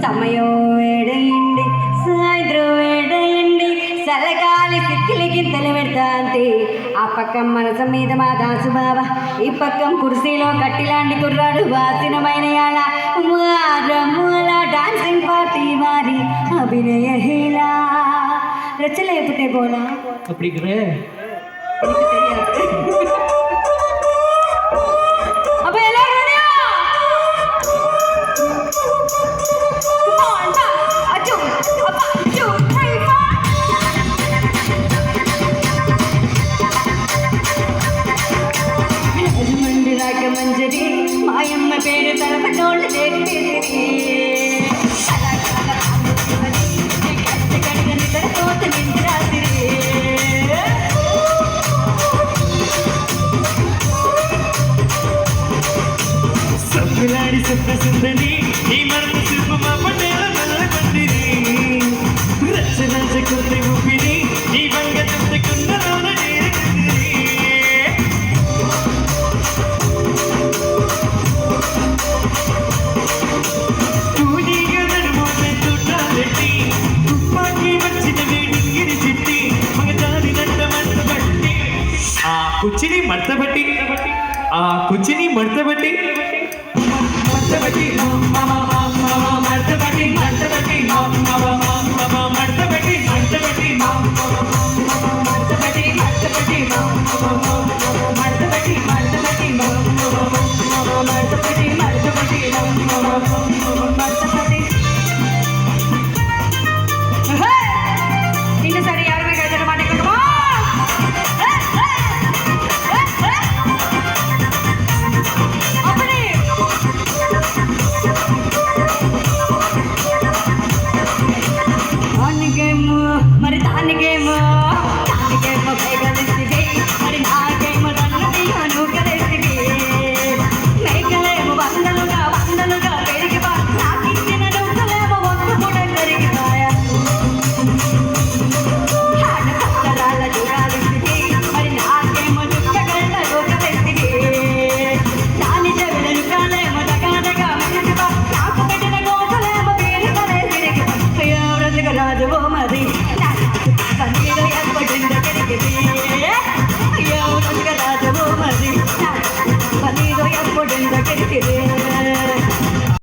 సమయం వేడయింది సాయంత్రం వేడయింది చల్లగాలి సిక్కిలి గింతలు పెడతాంతి ఆ పక్కం మనసు మీద మా దాసు బావ ఈ పక్కం కుర్సీలో కట్టిలాంటి కుర్రాడు వాసినమైన యాళ రమ్ముల డాన్సింగ్ పార్టీ వారి అభినయ హీలా రచ్చలేపుతే పోలా அப்படி அப்ப எல்லாரும் మంజరి మాయమ్మ పేరు తలపటోళ్ళు సబ్బులాడి సుప్ర సుందరి ఈ మరణ శిల్పు మా పటేల నల్ల మందిరి రచన కొద్ది ఊపిరి ఈ వంగ కుండలోన కుర్చీని మడతబట్టి ఆ కుర్చీని మడతబట్టి మడతబట్టి మడతబట్టి మడతబట్టి మడతబట్టి మడతబట్టి మడతబట్టి మడతబట్టి మడతబట్టి మడతబట్టి మడతబట్టి మడతబట్టి